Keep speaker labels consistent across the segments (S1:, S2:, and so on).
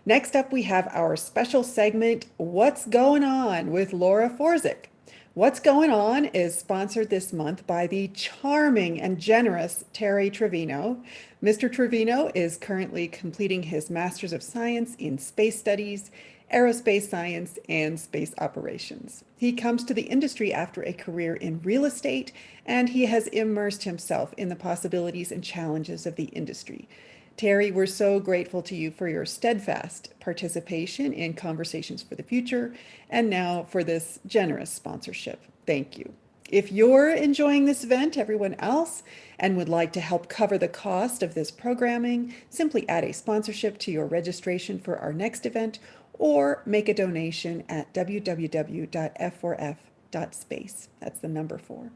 S1: Next up, we have our special segment, What's Going On with Laura Forczyk. What's Going On is sponsored this month by the charming and generous Terry Trevino. Mr. Trevino is currently completing his Master's of Science in Space Studies, Aerospace Science, and Space Operations. He comes to the industry after a career in real estate, and he has immersed himself in the possibilities and challenges of the industry. Terry, we're so grateful to you for your steadfast participation in Conversations for the Future and now for this generous sponsorship. Thank you. If you're enjoying this event, everyone else, and would like to help cover the cost of this programming, simply add a sponsorship to your registration for our next event or make a donation at www.f4f.space. That's the number 4.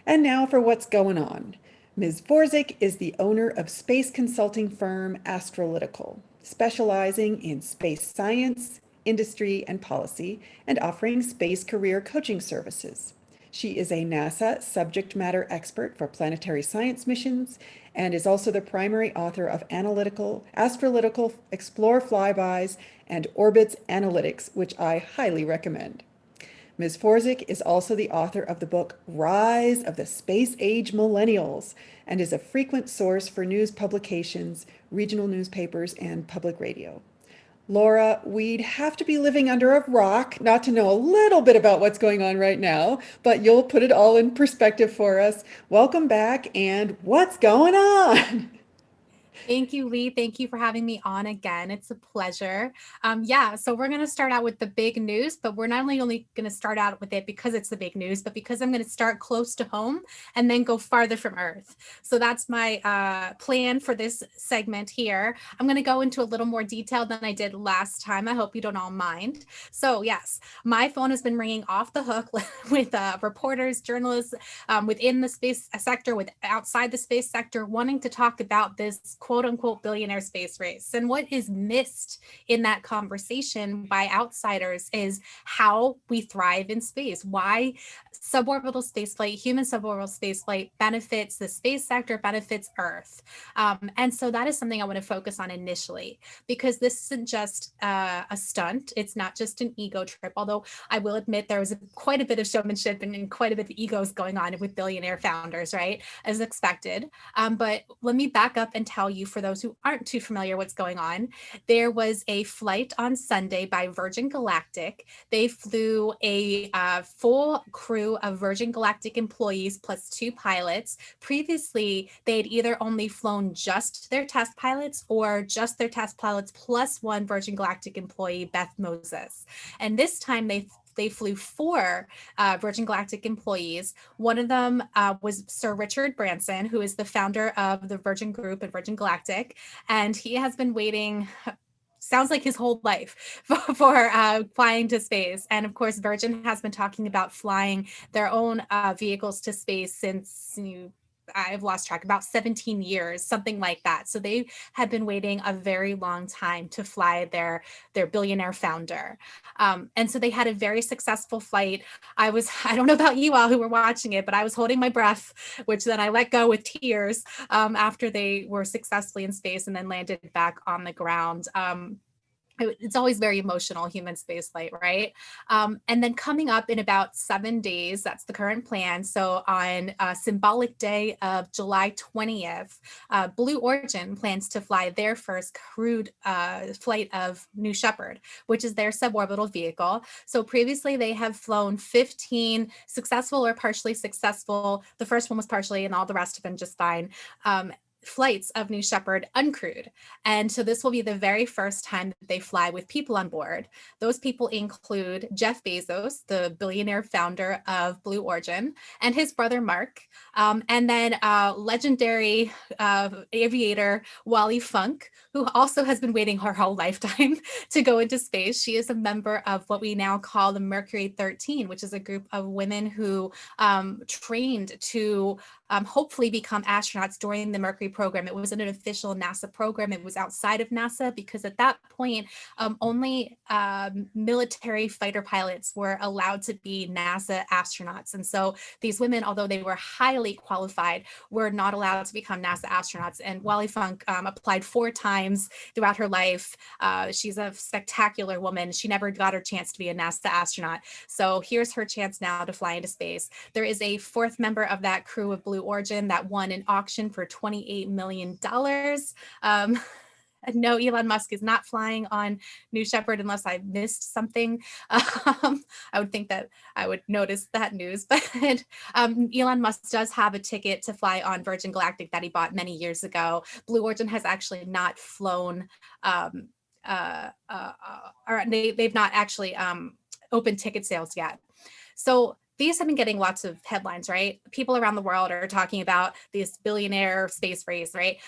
S1: And now for what's going on. Ms. Forczyk is the owner of space consulting firm Astrolytical, specializing in space science, industry, and policy, and offering space career coaching services. She is a NASA subject matter expert for planetary science missions and is also the primary author of Astrolytical Explore Flybys and Orbits Analytics, which I highly recommend. Ms. Forczyk is also the author of the book Rise of the Space Age Millennials and is a frequent source for news publications, regional newspapers, and public radio. Laura, we'd have to be living under a rock not to know a little bit about what's going on right now, but you'll put it all in perspective for us. Welcome back, and what's going on?
S2: Thank you, Lee. Thank you for having me on again. It's a pleasure. So we're going to start out with the big news, but we're not only going to start out with it because it's the big news, but because I'm going to start close to home and then go farther from Earth. So that's my plan for this segment here. I'm going to go into a little more detail than I did last time. I hope you don't all mind. So yes, my phone has been ringing off the hook with reporters, journalists within the space sector, with outside the space sector, wanting to talk about this quote unquote billionaire space race. And what is missed in that conversation by outsiders is how we thrive in space, why suborbital spaceflight, human suborbital spaceflight benefits the space sector, benefits Earth. And so that is something I want to focus on initially, because this isn't just a stunt. It's not just an ego trip, although I will admit there was quite a bit of showmanship and quite a bit of egos going on with billionaire founders, right? As expected. But let me back up and tell you, for those who aren't too familiar what's going on, there was a flight on Sunday by Virgin Galactic. They flew a full crew of Virgin Galactic employees plus 2 pilots. Previously, they had either only flown just their test pilots or just their test pilots plus 1 Virgin Galactic employee, Beth Moses. And this time they flew 4 Virgin Galactic employees. One of them was Sir Richard Branson, who is the founder of the Virgin Group and Virgin Galactic. And he has been waiting, sounds like his whole life, for flying to space. And of course, Virgin has been talking about flying their own vehicles to space since I've lost track, about 17 years, something like that. So they had been waiting a very long time to fly their billionaire founder. And so they had a very successful flight. I don't know about you all who were watching it, but I was holding my breath, which then I let go with tears after they were successfully in space and then landed back on the ground. It's always very emotional, human spaceflight, right? And then coming up in about 7 days, that's the current plan. So on a symbolic day of July 20th, Blue Origin plans to fly their first crewed flight of New Shepard, which is their suborbital vehicle. So previously they have flown 15 successful or partially successful. The first one was partially and all the rest have been just fine. Flights of New Shepard uncrewed. And so this will be the very first time that they fly with people on board. Those people include Jeff Bezos, the billionaire founder of Blue Origin, and his brother Mark, and then legendary aviator Wally Funk, who also has been waiting her whole lifetime to go into space. She is a member of what we now call the Mercury 13, which is a group of women who trained to hopefully become astronauts during the Mercury program. It wasn't an official NASA program. It was outside of NASA because at that point, only military fighter pilots were allowed to be NASA astronauts. And so these women, although they were highly qualified, were not allowed to become NASA astronauts. And Wally Funk applied 4 times throughout her life. She's a spectacular woman. She never got her chance to be a NASA astronaut. So here's her chance now to fly into space. There is a 4th member of that crew of Blue Origin that won an auction for $28 million. No, Elon Musk is not flying on New Shepard unless I missed something. I would think that I would notice that news, but Elon Musk does have a ticket to fly on Virgin Galactic that he bought many years ago. Blue Origin has actually not flown, or they've not actually opened ticket sales yet. So these have been getting lots of headlines, right? People around the world are talking about this billionaire space race, right?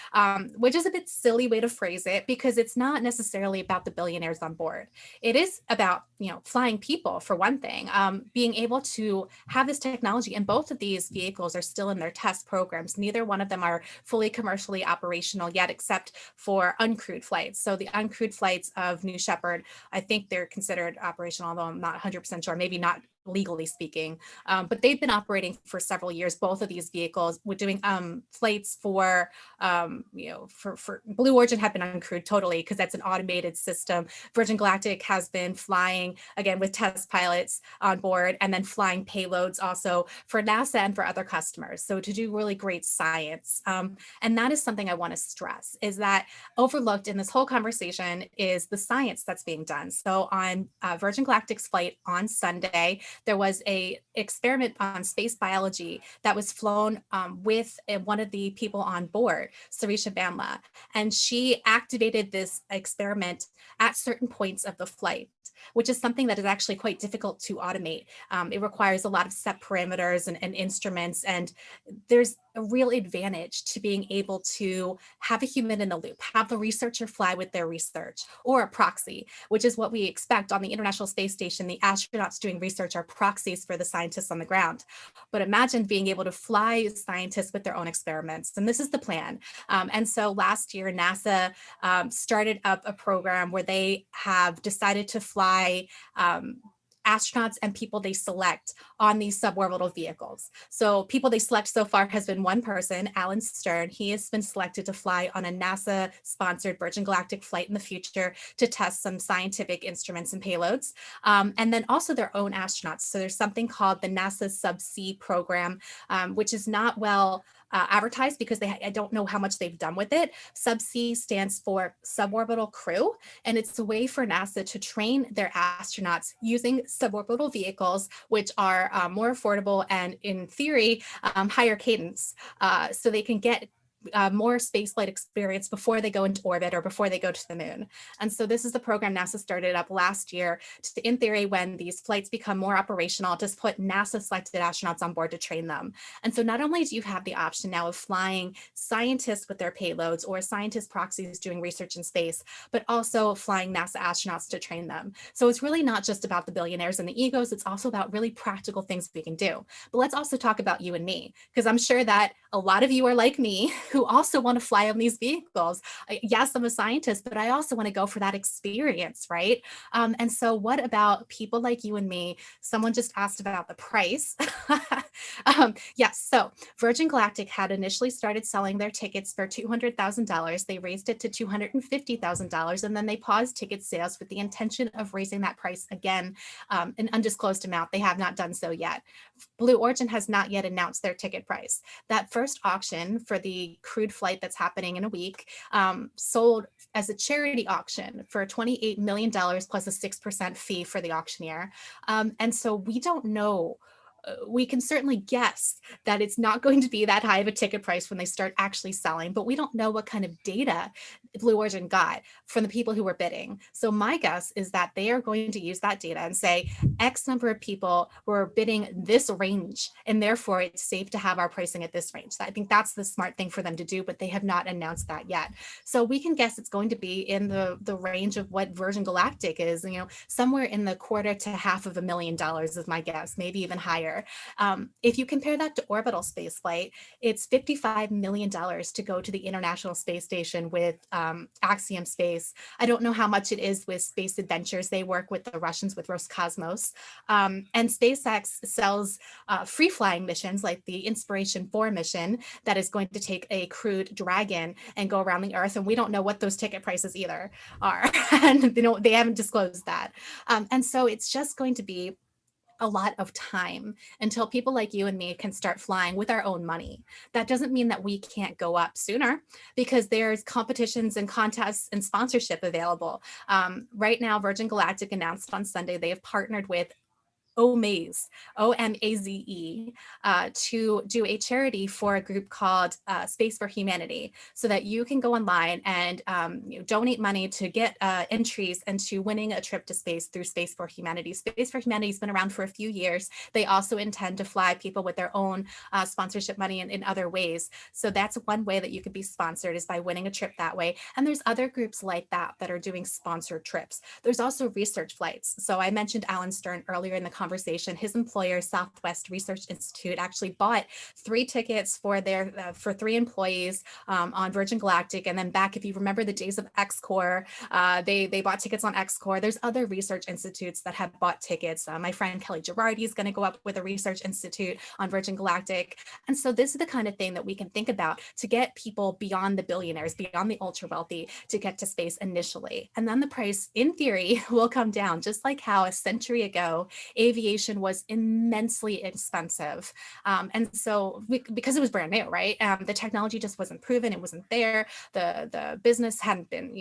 S2: Which is a bit silly way to phrase it because it's not necessarily about the billionaires on board. It is about, flying people for one thing, being able to have this technology. And both of these vehicles are still in their test programs. Neither one of them are fully commercially operational yet, except for uncrewed flights. So the uncrewed flights of New Shepard, I think they're considered operational, although I'm not 100% sure, maybe not legally speaking, but they've been operating for several years. Both of these vehicles were doing flights for Blue Origin had been uncrewed totally because that's an automated system. Virgin Galactic has been flying again with test pilots on board and then flying payloads also for NASA and for other customers. So to do really great science. And that is something I want to stress is that overlooked in this whole conversation is the science that's being done. So on Virgin Galactic's flight on Sunday, there was a experiment on space biology that was flown with one of the people on board, Sarisha Bandla, and she activated this experiment at certain points of the flight, which is something that is actually quite difficult to automate. It requires a lot of set parameters and instruments, and there's a real advantage to being able to have a human in the loop, have the researcher fly with their research, or a proxy, which is what we expect on the International Space Station. The astronauts doing research are proxies for the scientists on the ground. But imagine being able to fly scientists with their own experiments. And this is the plan. And so last year, NASA started up a program where they have decided to fly astronauts and people they select on these suborbital vehicles. So people they select so far has been one person, Alan Stern. He has been selected to fly on a NASA-sponsored Virgin Galactic flight in the future to test some scientific instruments and payloads. And then also their own astronauts. So there's something called the NASA Subsea program, which is not well advertised because I don't know how much they've done with it. Subsea stands for suborbital crew, and it's a way for NASA to train their astronauts using suborbital vehicles, which are more affordable and in theory, higher cadence, so they can get more spaceflight experience before they go into orbit or before they go to the moon. And so this is the program NASA started up last year to, in theory, when these flights become more operational, just put NASA selected astronauts on board to train them. And so not only do you have the option now of flying scientists with their payloads or scientist proxies doing research in space, but also flying NASA astronauts to train them. So it's really not just about the billionaires and the egos, it's also about really practical things we can do. But let's also talk about you and me, because I'm sure that a lot of you are like me who also want to fly on these vehicles. Yes, I'm a scientist, but I also want to go for that experience, right? And so what about people like you and me? Someone just asked about the price. Yes, so Virgin Galactic had initially started selling their tickets for $200,000. They raised it to $250,000, and then they paused ticket sales with the intention of raising that price again, an undisclosed amount. They have not done so yet. Blue Origin has not yet announced their ticket price. That first auction for the crewed flight that's happening in a week sold as a charity auction for $28 million plus a 6% fee for the auctioneer. And so we don't know. We can certainly guess that it's not going to be that high of a ticket price when they start actually selling, but we don't know what kind of data Blue Origin got from the people who were bidding. So my guess is that they are going to use that data and say X number of people were bidding this range, and therefore it's safe to have our pricing at this range. So I think that's the smart thing for them to do, but they have not announced that yet. So we can guess it's going to be in the range of what Virgin Galactic is, somewhere in the $250,000 to $500,000 is my guess, maybe even higher. year. If you compare that to orbital spaceflight, it's $55 million to go to the International Space Station with Axiom Space. I don't know how much it is with Space Adventures. They work with the Russians with Roscosmos. And SpaceX sells free flying missions like the Inspiration 4 mission that is going to take a crewed Dragon and go around the Earth. And we don't know what those ticket prices either are. And they haven't disclosed that. And so it's just going to be a lot of time until people like you and me can start flying with our own money. That doesn't mean that we can't go up sooner, because there's competitions and contests and sponsorship available. Right now, Virgin Galactic announced on Sunday they have partnered with OMAZE, OMAZE, to do a charity for a group called Space for Humanity, so that you can go online and donate money to get entries into winning a trip to space through Space for Humanity. Space for Humanity has been around for a few years. They also intend to fly people with their own sponsorship money in other ways. So that's one way that you could be sponsored, is by winning a trip that way. And there's other groups like that are doing sponsored trips. There's also research flights. So I mentioned Alan Stern earlier in the conversation. His employer, Southwest Research Institute, actually bought 3 tickets for their for 3 employees on Virgin Galactic. And then back, if you remember the days of X-Corps, they bought tickets on X-Corps. There's other research institutes that have bought tickets. My friend Kelly Girardi is going to go up with a research institute on Virgin Galactic. And so this is the kind of thing that we can think about to get people beyond the billionaires, beyond the ultra wealthy, to get to space initially. And then the price, in theory, will come down, just like how a century ago, aviation was immensely expensive. And so because it was brand new, right? The technology just wasn't proven. It wasn't there. The business hadn't been,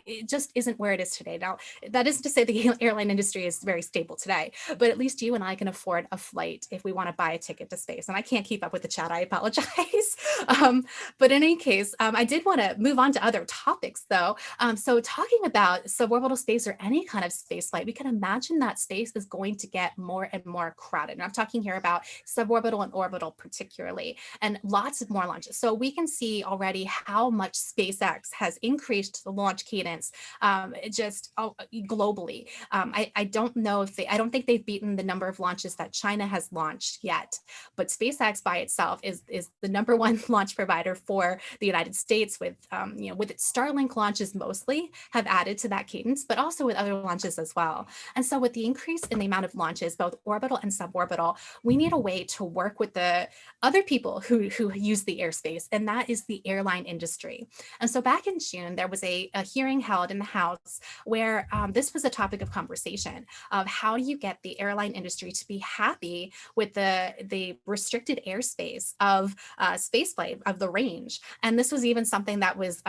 S2: it just isn't where it is today. Now, that isn't to say the airline industry is very stable today, but at least you and I can afford a flight if we want to buy a ticket to space. And I can't keep up with the chat. I apologize. But in any case, I did want to move on to other topics, though. So talking about suborbital space or any kind of space flight, we can imagine that space is going to get more and more crowded. And I'm talking here about suborbital and orbital particularly, and lots of more launches. So we can see already how much SpaceX has increased the launch cadence just globally. I don't know if I don't think they've beaten the number of launches that China has launched yet, but SpaceX by itself is the #1 launch provider for the United States, with with its Starlink launches mostly have added to that cadence, but also with other launches as well. And so with the increase in the amount of launches, both orbital and suborbital, we need a way to work with the other people who use the airspace, and that is the airline industry. And so back in June, there was a hearing held in the House where this was a topic of conversation of how do you get the airline industry to be happy with the restricted airspace of spaceflight, of the range. And this was even something that was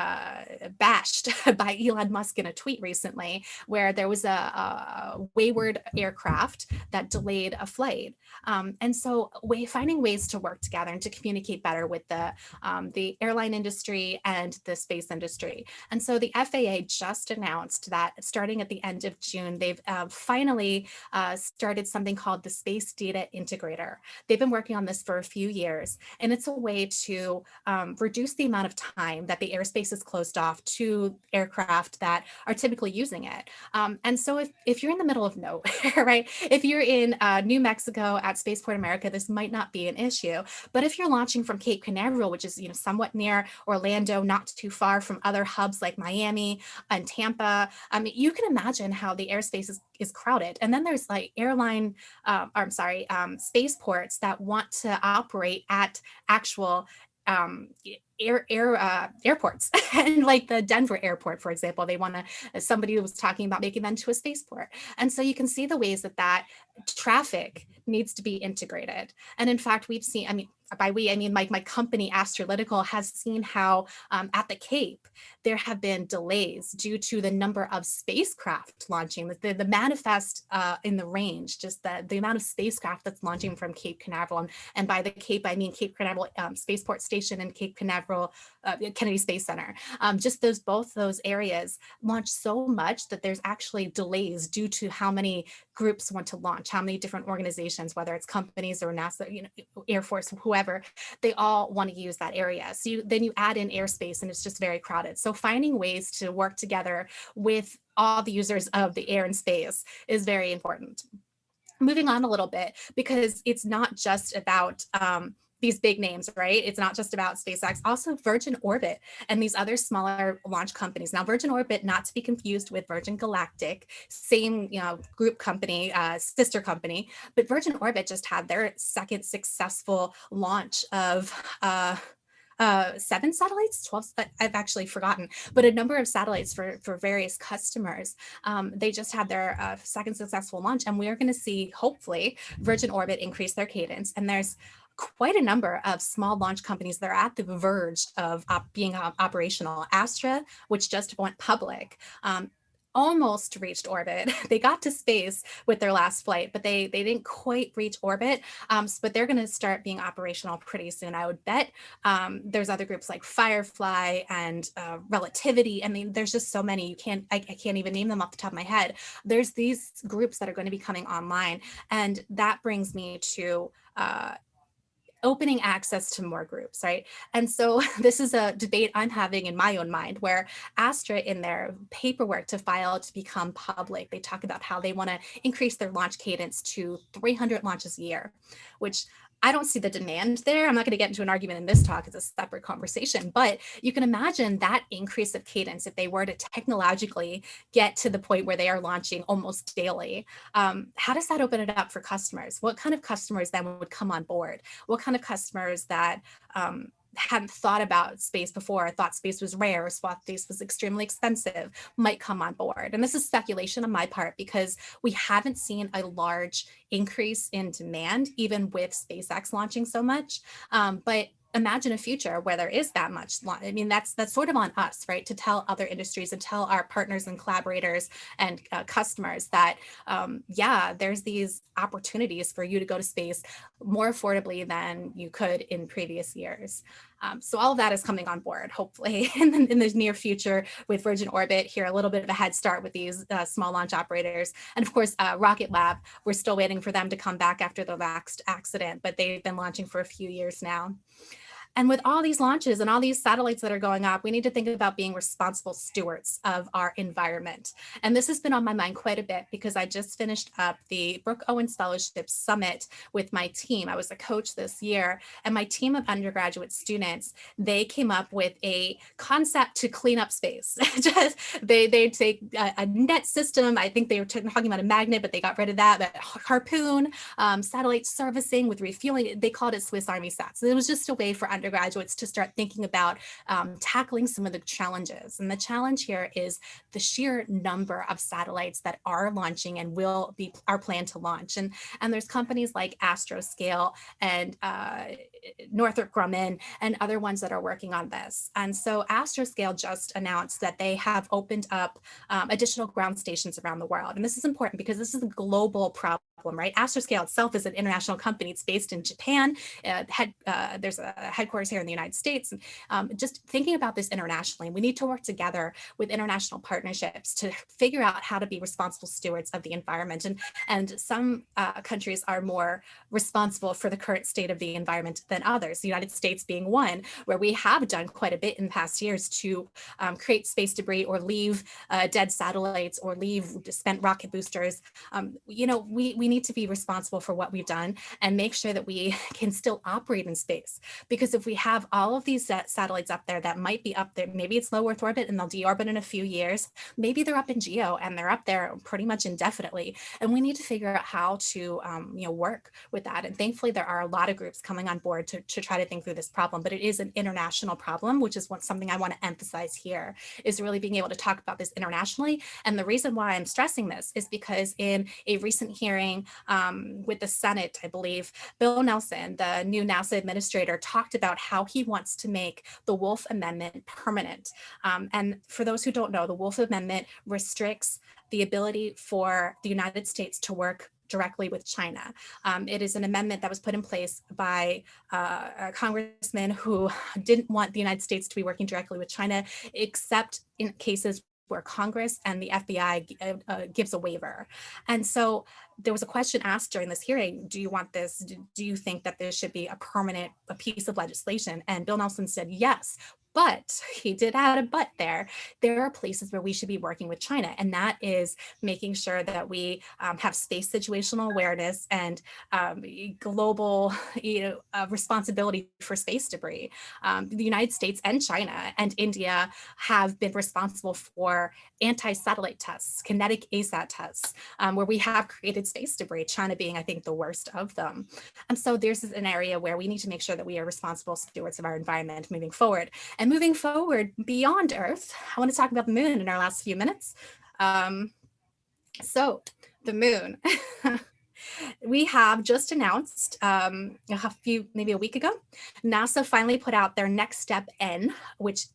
S2: bashed by Elon Musk in a tweet recently, where there was a wayward aircraft that delayed a flight. And so finding ways to work together and to communicate better with the airline industry and the space industry. And so the FAA just announced that starting at the end of June, they've finally started something called the Space Data Integrator. They've been working on this for a few years, and it's a way to reduce the amount of time that the airspace is closed off to aircraft that are typically using it. And so if you're in the middle of nowhere, right? If you're in New Mexico at Spaceport America, this might not be an issue. But if you're launching from Cape Canaveral, which is somewhat near Orlando, not too far from other hubs like Miami and Tampa, you can imagine how the airspace is crowded. And then there's like spaceports that want to operate at actual airports. And like the Denver airport, for example, they want to, somebody was talking about making them to a spaceport. And so you can see the ways that traffic needs to be integrated. And in fact, we've seen, by we, I mean my company, Astrolytical, has seen how at the Cape, there have been delays due to the number of spacecraft launching, the manifest in the range, just the amount of spacecraft that's launching from Cape Canaveral. And by the Cape, I mean Cape Canaveral Spaceport Station and Cape Canaveral Kennedy Space Center. Just both those areas launch so much that there's actually delays due to how many groups want to launch, how many different organizations, whether it's companies or NASA, Air Force, whoever, they all want to use that area. So then you add in airspace and it's just very crowded. So finding ways to work together with all the users of the air and space is very important. moving on a little bit, because it's not just about these big names, right? It's not just about SpaceX, also Virgin Orbit and these other smaller launch companies. Now, Virgin Orbit, not to be confused with Virgin Galactic, same, group company, sister company, but Virgin Orbit just had their second successful launch of 7 satellites, 12, I've actually forgotten, but a number of satellites for various customers. They just had their second successful launch, and we are going to see, hopefully, Virgin Orbit increase their cadence. And there's quite a number of small launch companies that are at the verge of being operational. Astra, which just went public, almost reached orbit. They got to space with their last flight, but they didn't quite reach orbit. But they're going to start being operational pretty soon, I would bet. There's other groups like Firefly and Relativity. I mean, there's just so many. I can't even name them off the top of my head. There's these groups that are going to be coming online, and that brings me to opening access to more groups, right? And so this is a debate I'm having in my own mind, where Astra, in their paperwork to file to become public, they talk about how they want to increase their launch cadence to 300 launches a year, which I don't see the demand there. I'm not going to get into an argument in this talk. It's a separate conversation, but you can imagine that increase of cadence if they were to technologically get to the point where they are launching almost daily. How does that open it up for customers? What kind of customers then would come on board? What kind of customers that hadn't thought about space before, thought space was rare, or thought space was extremely expensive, might come on board? And this is speculation on my part, because we haven't seen a large increase in demand, even with SpaceX launching so much. But imagine a future where there is that much. I mean, that's sort of on us, right? To tell other industries and tell our partners and collaborators and customers that, yeah, there's these opportunities for you to go to space more affordably than you could in previous years. So all of that is coming on board, hopefully, in the near future, with Virgin Orbit here, a little bit of a head start with these small launch operators. And of course, Rocket Lab, we're still waiting for them to come back after the last accident, but they've been launching for a few years now. And with all these launches and all these satellites that are going up, we need to think about being responsible stewards of our environment. And this has been on my mind quite a bit, because I just finished up the Brooke Owens Fellowship Summit with my team. I was a coach this year, and my team of undergraduate students, they came up with a concept to clean up space. Just they take a net system. I think they were talking about a magnet, but they got rid of that. But harpoon, satellite servicing with refueling, they called it Swiss Army sats. It was just a way for undergraduates to start thinking about tackling some of the challenges. And the challenge here is the sheer number of satellites that are launching and are planned to launch. And there's companies like Astroscale and Northrop Grumman and other ones that are working on this. And so Astroscale just announced that they have opened up additional ground stations around the world. And this is important because this is a global problem, right? Astroscale itself is an international company. It's based in Japan. There's a headquarters here in the United States. Just thinking about this internationally, we need to work together with international partnerships to figure out how to be responsible stewards of the environment. And some countries are more responsible for the current state of the environment than others, the United States being one, where we have done quite a bit in past years to create space debris or leave dead satellites or leave spent rocket boosters. We need to be responsible for what we've done and make sure that we can still operate in space. Because if we have all of these satellites up there that might be up there, maybe it's low Earth orbit and they'll deorbit in a few years, maybe they're up in geo and they're up there pretty much indefinitely. And we need to figure out how to work with that. And thankfully, there are a lot of groups coming on board to try to think through this problem, but it is an international problem, which is something I want to emphasize here, is really being able to talk about this internationally. And the reason why I'm stressing this is because in a recent hearing with the Senate, I believe, Bill Nelson, the new NASA administrator, talked about how he wants to make the Wolf Amendment permanent. And for those who don't know, the Wolf Amendment restricts the ability for the United States to work directly with China. It is an amendment that was put in place by a congressman who didn't want the United States to be working directly with China, except in cases where Congress and the FBI gives a waiver. And so there was a question asked during this hearing, do you want this? Do you think that this should be a piece of legislation? And Bill Nelson said, yes, But he did add a but there. There are places where we should be working with China, and that is making sure that we have space situational awareness and global, responsibility for space debris. The United States and China and India have been responsible for anti-satellite tests, kinetic ASAT tests, where we have created space debris, China being, I think, the worst of them. And so there's an area where we need to make sure that we are responsible stewards of our environment moving forward. And moving forward beyond Earth, I want to talk about the moon in our last few minutes. So the moon. We have just announced maybe a week ago, NASA finally put out their next step N, which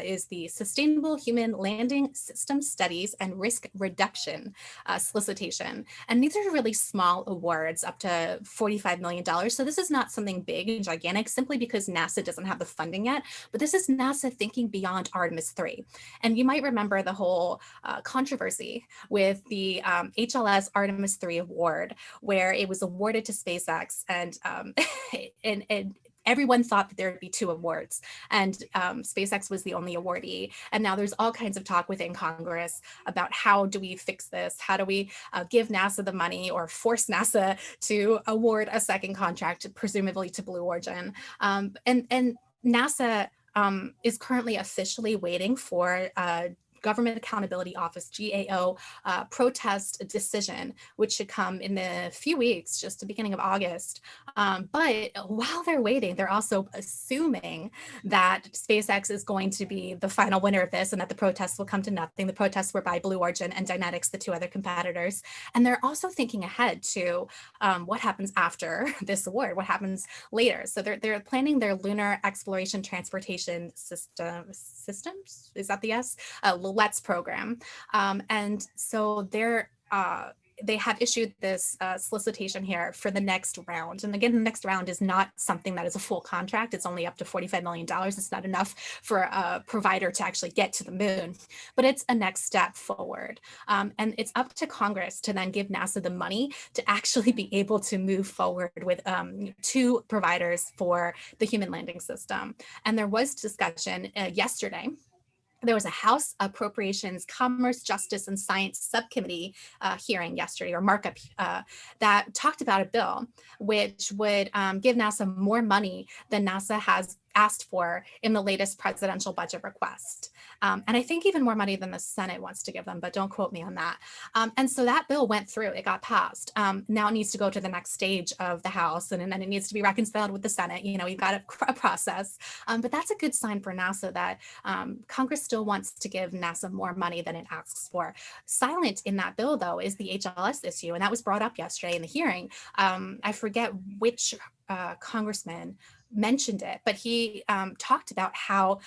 S2: is the Sustainable Human Landing System Studies and Risk Reduction solicitation. And these are really small awards, up to $45 million. So this is not something big and gigantic simply because NASA doesn't have the funding yet, but this is NASA thinking beyond Artemis 3. And you might remember the whole controversy with the HLS Artemis 3 award, where it was awarded to SpaceX, and and everyone thought that there would be two awards, and SpaceX was the only awardee. And now there's all kinds of talk within Congress about how do we fix this? How do we give NASA the money or force NASA to award a second contract, presumably to Blue Origin? And NASA is currently officially waiting for Government Accountability Office, GAO, protest decision, which should come in a few weeks, just the beginning of August. But while they're waiting, they're also assuming that SpaceX is going to be the final winner of this and that the protests will come to nothing. The protests were by Blue Origin and Dynetics, the two other competitors. And they're also thinking ahead to what happens after this award, what happens later. So they're planning their Lunar Exploration Transportation Systems, is that the S? Let's program. And so they have issued this solicitation here for the next round. And again, the next round is not something that is a full contract. It's only up to $45 million. It's not enough for a provider to actually get to the moon, but it's a next step forward. And it's up to Congress to then give NASA the money to actually be able to move forward with two providers for the human landing system. And there was discussion yesterday. There was a House Appropriations, Commerce, Justice, and Science Subcommittee hearing yesterday, or markup, that talked about a bill which would give NASA more money than NASA has asked for in the latest presidential budget request. And I think even more money than the Senate wants to give them, but don't quote me on that. And so that bill went through, it got passed. Now it needs to go to the next stage of the House, and then it needs to be reconciled with the Senate. You've got a process, but that's a good sign for NASA that Congress still wants to give NASA more money than it asks for. Silent in that bill, though, is the HLS issue, and that was brought up yesterday in the hearing. I forget which congressman mentioned it, but he talked about how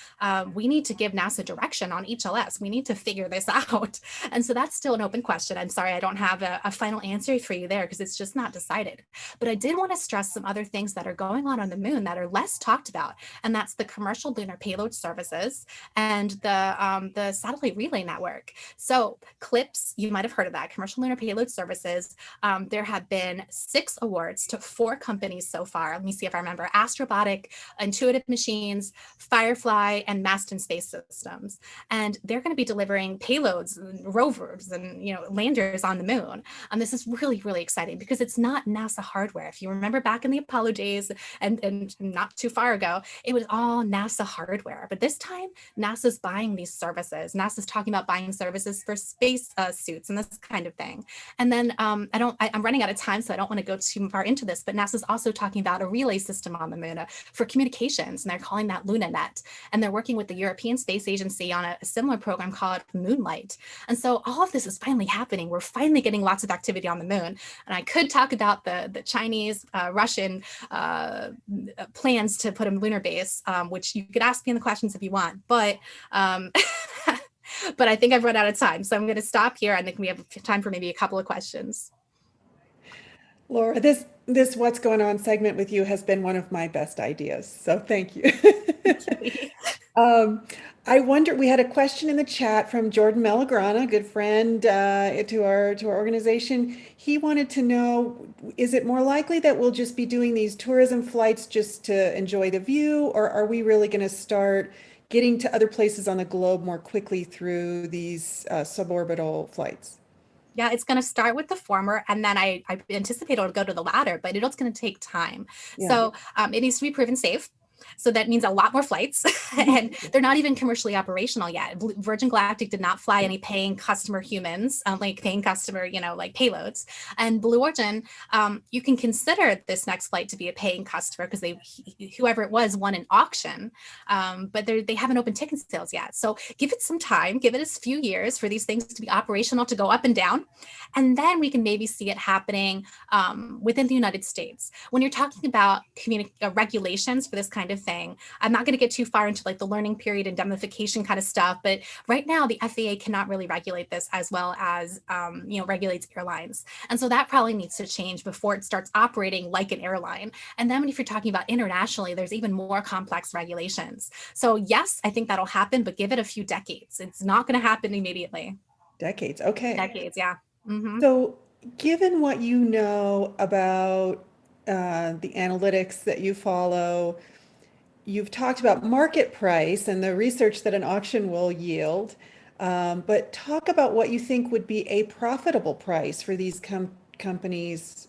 S2: we need to give NASA direction on HLS. We need to figure this out. And so that's still an open question. I'm sorry, I don't have a final answer for you there because it's just not decided. But I did want to stress some other things that are going on the moon that are less talked about. And that's the commercial lunar payload services and the satellite relay network. So CLIPS, you might have heard of that, commercial lunar payload services. There have been 6 awards to 4 companies so far. Let me see if I remember. Astrobotic, Intuitive Machines, Firefly, and Masten Space Systems. And they're going to be delivering payloads, rovers, and landers on the moon. And this is really, really exciting because it's not NASA hardware. If you remember back in the Apollo days and not too far ago, it was all NASA hardware. But this time, NASA's buying these services. NASA's talking about buying services for space suits and this kind of thing. And then I'm running out of time, so I don't want to go too far into this, but NASA's also talking about a relay system on the moon for communications, and they're calling that LunaNet. And they're working with the European Space Agency on a similar program called Moonlight. And so all of this is finally happening. We're finally getting lots of activity on the moon. And I could talk about the Chinese, Russian plans to put a lunar base, which you could ask me in the questions if you want, but but I think I've run out of time. So I'm going to stop here. I think we have time for maybe a couple of questions.
S1: Laura, this What's Going On segment with you has been one of my best ideas. So thank you. I wonder, we had a question in the chat from Jordan Melagrana, a good friend to our organization. He wanted to know, is it more likely that we'll just be doing these tourism flights just to enjoy the view, or are we really going to start getting to other places on the globe more quickly through these suborbital flights?
S2: Yeah, it's going to start with the former, and then I anticipate it'll go to the latter, but it's going to take time.
S1: Yeah.
S2: So it needs to be proven safe. So that means a lot more flights, and they're not even commercially operational yet. Virgin Galactic did not fly any paying customer humans, like paying customer, like payloads. And Blue Origin, you can consider this next flight to be a paying customer because whoever it was won an auction, but they haven't opened ticket sales yet. So give it some time, give it a few years for these things to be operational, to go up and down, and then we can maybe see it happening within the United States. When you're talking about regulations for this kind of thing, I'm not going to get too far into like the learning period indemnification kind of stuff, but right now the FAA cannot really regulate this as well as regulates airlines, and so that probably needs to change before it starts operating like an airline. And then if you're talking about internationally, there's even more complex regulations. So yes, I think that'll happen, but give it a few decades. It's not going to happen immediately.
S1: Decades. Okay.
S2: Decades, yeah. Mm-hmm.
S1: So, given what you know about the analytics that you follow, you've talked about market price and the research that an auction will yield, but talk about what you think would be a profitable price for these companies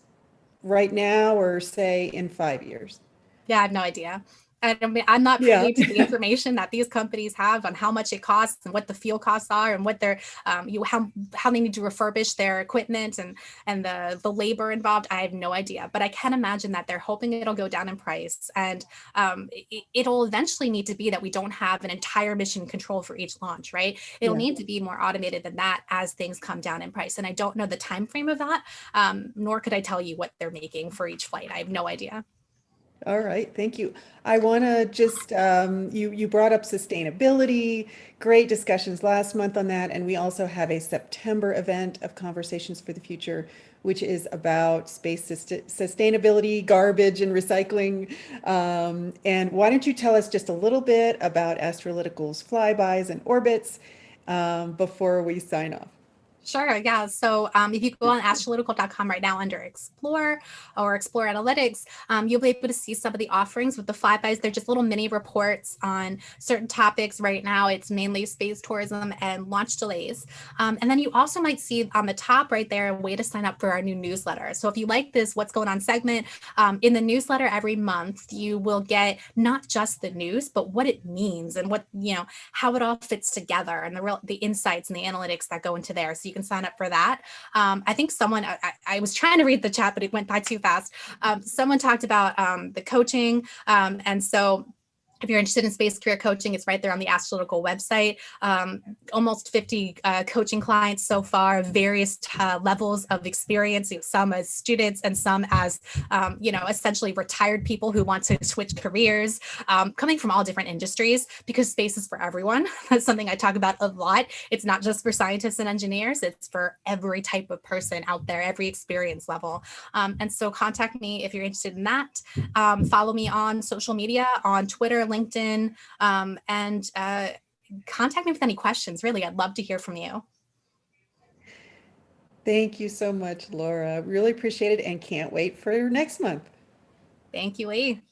S1: right now or say in 5 years.
S2: Yeah, I have no idea. I mean, I'm not
S1: Yeah.
S2: privy to the information that these companies have on how much it costs and what the fuel costs are and what their how they need to refurbish their equipment and the labor involved. I have no idea, but I can imagine that they're hoping it'll go down in price, and it'll eventually need to be that we don't have an entire mission control for each launch, right? It'll
S1: Yeah.
S2: need to be more automated than that as things come down in price, and I don't know the time frame of that, nor could I tell you what they're making for each flight. I have no idea.
S1: All right, thank you. I want to just, you brought up sustainability, great discussions last month on that, and we also have a September event of Conversations for the Future, which is about space sustainability, garbage, and recycling. And why don't you tell us just a little bit about Astrolytical's flybys and orbits before we sign off?
S2: Sure. Yeah. So if you go on astrolytical.com right now under Explore or Explore Analytics, you'll be able to see some of the offerings with the flybys. They're just little mini reports on certain topics. Right now, it's mainly space tourism and launch delays. And then you also might see on the top right there a way to sign up for our new newsletter. So if you like this What's Going On segment, in the newsletter every month, you will get not just the news, but what it means and what, how it all fits together and the insights and the analytics that go into there. So you can sign up for that. I think I was trying to read the chat, but it went by too fast. Someone talked about the coaching. And so if you're interested in space career coaching, it's right there on the Astronomical website. Almost 50 coaching clients so far, various levels of experience, some as students and some as, essentially retired people who want to switch careers, coming from all different industries, because space is for everyone. That's something I talk about a lot. It's not just for scientists and engineers, it's for every type of person out there, every experience level. And so contact me if you're interested in that. Follow me on social media, on Twitter, LinkedIn, and contact me with any questions. Really, I'd love to hear from you.
S1: Thank you so much, Laura. Really appreciate it and can't wait for next month.
S2: Thank you, Lee.